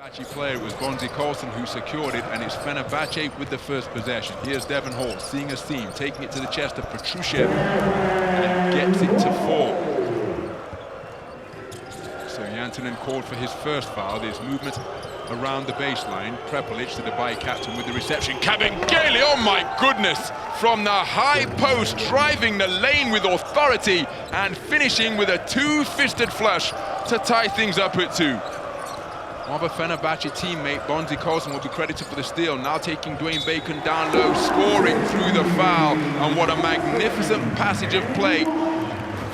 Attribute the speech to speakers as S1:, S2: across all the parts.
S1: Fenerbahce player, it was Bonzi Coulson who secured it, and it's Fenerbahce with the first possession. Here's Devon Hall seeing a seam, taking it to the chest of Petrushev, and gets it to fall. So Jantunen called for his first foul. There's movement around the baseline. Prepelic, the Dubai captain, with the reception. Kabengele, oh my goodness! From the high post, driving the lane with authority and finishing with a two-fisted flush to tie things up at 2. Other Fenerbahce teammate, Bonzi Coulson, will be credited for the steal, now taking Dwayne Bacon down low, scoring through the foul. And what a magnificent passage of play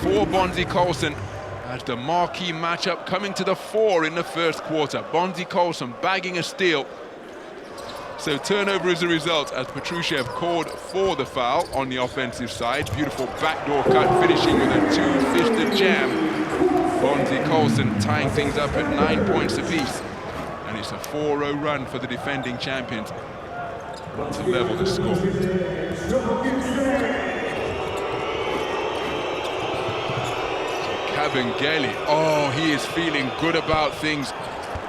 S1: for Bonzi Coulson as the marquee matchup coming to the fore in the first quarter. Bonzi Coulson bagging a steal. So turnover as a result, as Petrushev called for the foul on the offensive side. Beautiful backdoor cut, finishing with a two-fisted jam. Bonzi Coulson tying things up at 9 points apiece. And it's a 4-0 run for the defending champions to level the score. Kabengele, oh, he is feeling good about things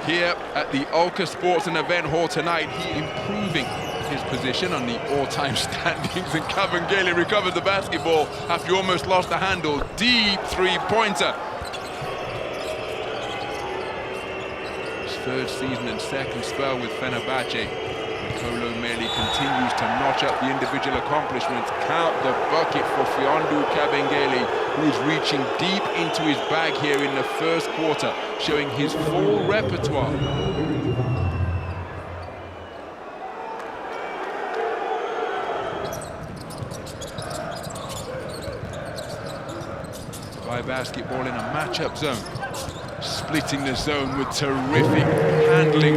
S1: here at the Ulca Sports and Event Hall tonight. He improving his position on the all-time standings, and Kabengele recovered the basketball after he almost lost the handle. Deep three-pointer. Third season and second spell with Fenerbahce. Kolo Meli continues to notch up the individual accomplishments. Count the bucket for Mfiondu Kabengele, who is reaching deep into his bag here in the first quarter, showing his full repertoire. By basketball in a matchup zone. Splitting the zone with terrific handling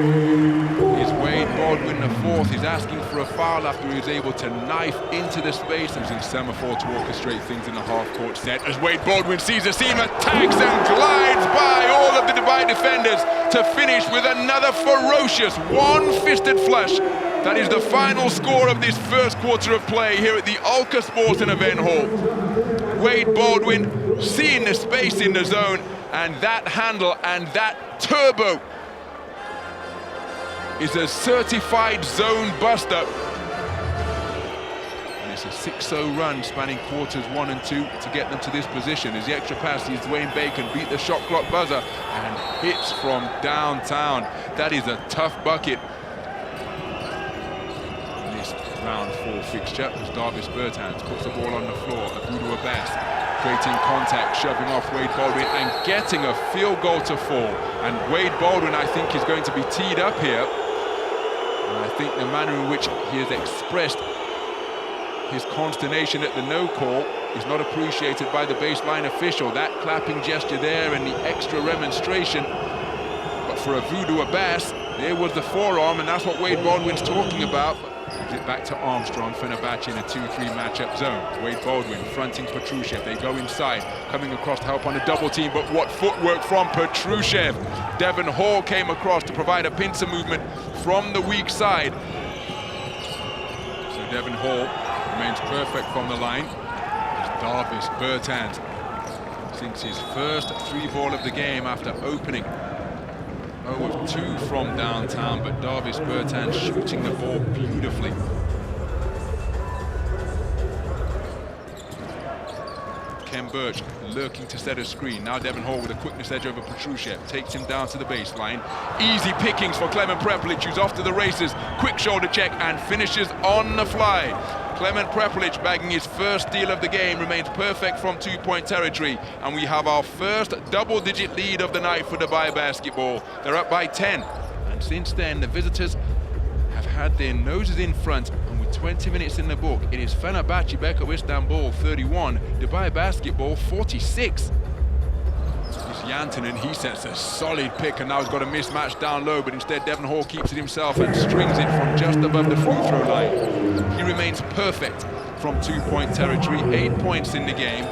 S1: is Wade Baldwin, the fourth. He's asking for a foul after he was able to knife into the space. He was in semaphore to orchestrate things in the half-court set. As Wade Baldwin sees a seam, attacks and glides by all of the Dubai defenders to finish with another ferocious one-fisted flush. That is the final score of this first quarter of play here at the Ulca Sports and Event Hall. Wade Baldwin seeing the space in the zone, and that handle and that turbo is a certified zone buster. And it's a 6-0 run spanning quarters 1 and 2 to get them to this position. As the extra pass sees Dwayne Bacon beat the shot clock buzzer and hits from downtown. That is a tough bucket. In this round 4 fixture, as Davis Bertans puts the ball on the floor, Mfiondu Kabengele creating contact, shoving off Wade Baldwin and getting a field goal to fall. And Wade Baldwin, I think, is going to be teed up here. And I think the manner in which he has expressed his consternation at the no call is not appreciated by the baseline official. That clapping gesture there and the extra remonstration. But for Mfiondu Kabengele, there was the forearm, and that's what Wade Baldwin's talking about. Gives it back to Armstrong. Fenerbahce in a 2-3 matchup zone. Wade Baldwin fronting Petrushev. They go inside, coming across to help on a double team, but what footwork from Petrushev. Devon Hall came across to provide a pincer movement from the weak side. So Devon Hall remains perfect from the line. As Davis Bertans sinks his first 3-ball of the game after opening 0-2 from downtown, but Davis Bertans shooting the ball beautifully. Ken Birch lurking to set a screen. Now Devon Hall with a quickness edge over Petrushev. Takes him down to the baseline. Easy pickings for Clement Prepelic, who's off to the races. Quick shoulder check and finishes on the fly. Clement Prepelic, bagging his first steal of the game, remains perfect from 2-point territory. And we have our first double-digit lead of the night for Dubai basketball. They're up by 10. And since then, the visitors have had their noses in front. And with 20 minutes in the book, it is Fenerbahce Beko Istanbul 31, Dubai basketball 46. Jantunen, he sets a solid pick, and now he's got a mismatch down low, but instead Devon Hall keeps it himself and strings it from just above the free throw line. He remains perfect from 2-point territory, 8 points in the game.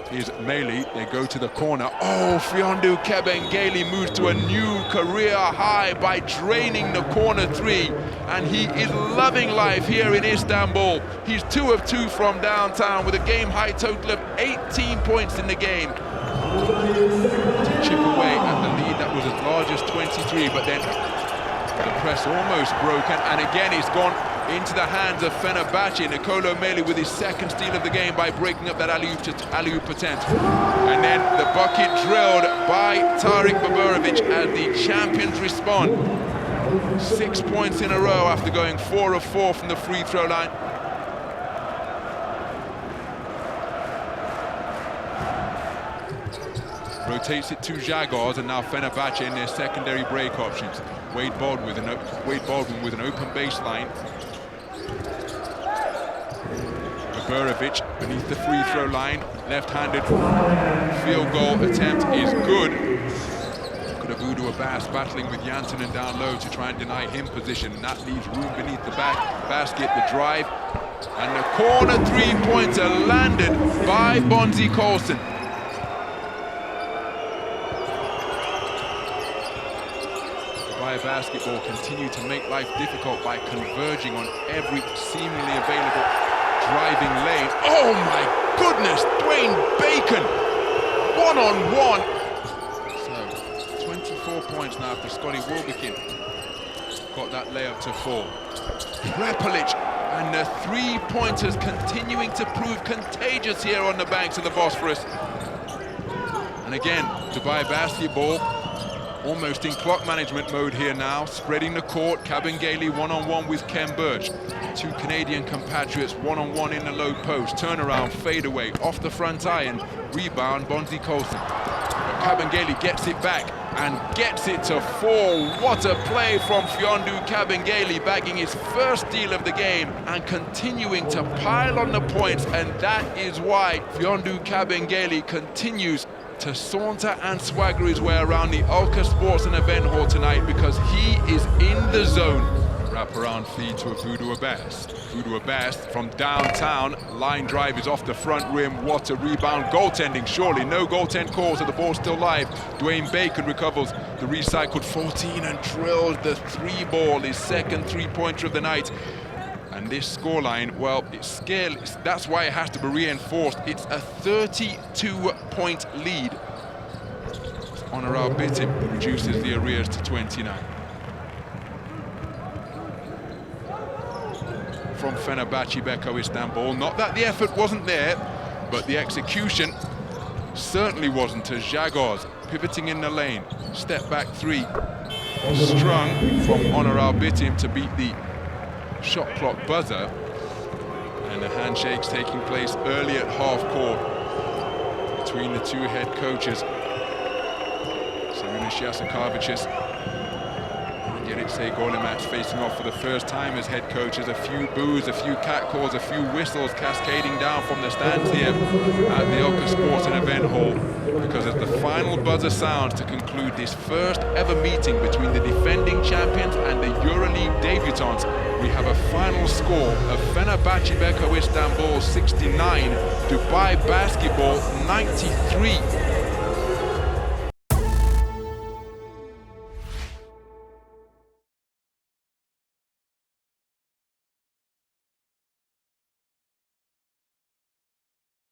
S1: Here's Meili, they go to the corner. Oh, Mfiondu Kabengele moves to a new career high by draining the corner 3, and he is loving life here in Istanbul. He's 2 of 2 from downtown with a game high total of 18 points in the game. To chip away at the lead that was a just 23, but then the press almost broken, and again it's gone into the hands of Fenerbahce. Nicolo Meli with his second steal of the game by breaking up that alley-oop attempt. And then the bucket drilled by Tarik Baburovic as the champions respond. 6 points in a row after going 4 of 4 from the free throw line. Rotates it to Zagors, and now Fenerbahce in their secondary break options. Wade Baldwin with an open baseline. Baburovic beneath the free throw line, left-handed field goal attempt is good. Mfiondu Kabengele battling with Jantunen down low to try and deny him position, and that leaves room beneath the basket. The drive and the corner three-pointer landed by Bonzi Colson. Basketball continue to make life difficult by converging on every seemingly available driving lane. Oh my goodness, Dwayne Bacon, one-on-one. So 24 points now for Scotty Wilbekin. Got that layup to fall. Prepelic and the three-pointers continuing to prove contagious here on the banks of the Bosphorus. And again, Dubai Basketball almost in clock management mode here now, spreading the court. Kabengele one-on-one with Ken Birch. Two Canadian compatriots one-on-one in the low post. Turnaround, fadeaway, off the front iron. Rebound, Bonzi Colson. But Kabengele gets it back and gets it to fall. What a play from Mfiondu Kabengele, bagging his first steal of the game and continuing to pile on the points. And that is why Mfiondu Kabengele continues to saunter and swagger his way around the Ulca Sports and Event Hall tonight, because he is in the zone. Wraparound feed to Mfiondu Kabengele. Mfiondu Kabengele from downtown. Line drive is off the front rim. What a rebound. Goaltending, surely. No goaltend calls, so the ball's still live. Dwayne Bacon recovers the recycled 14 and drills the three ball, his second three-pointer of the night. And this scoreline, well, that's why it has to be reinforced. It's a 32-point lead. Honorar Bitim reduces the arrears to 29. From Fenerbahce Beko Istanbul. Not that the effort wasn't there, but the execution certainly wasn't. As Zagors pivoting in the lane. Step back three. Strung from Honorar Bitim to beat the shot clock buzzer, and the handshakes taking place early at half court between the two head coaches, Saruna Jasikovic and Jurica Golemac, facing off for the first time as head coaches. A few boos, a few catcalls, a few whistles cascading down from the stands here at the Ulca Sports and Event Hall, because as the final buzzer sounds to conclude this first ever meeting between the defending champions and the EuroLeague debutants, we have a final score of Fenerbahce Beko Istanbul 69, Dubai Basketball 93.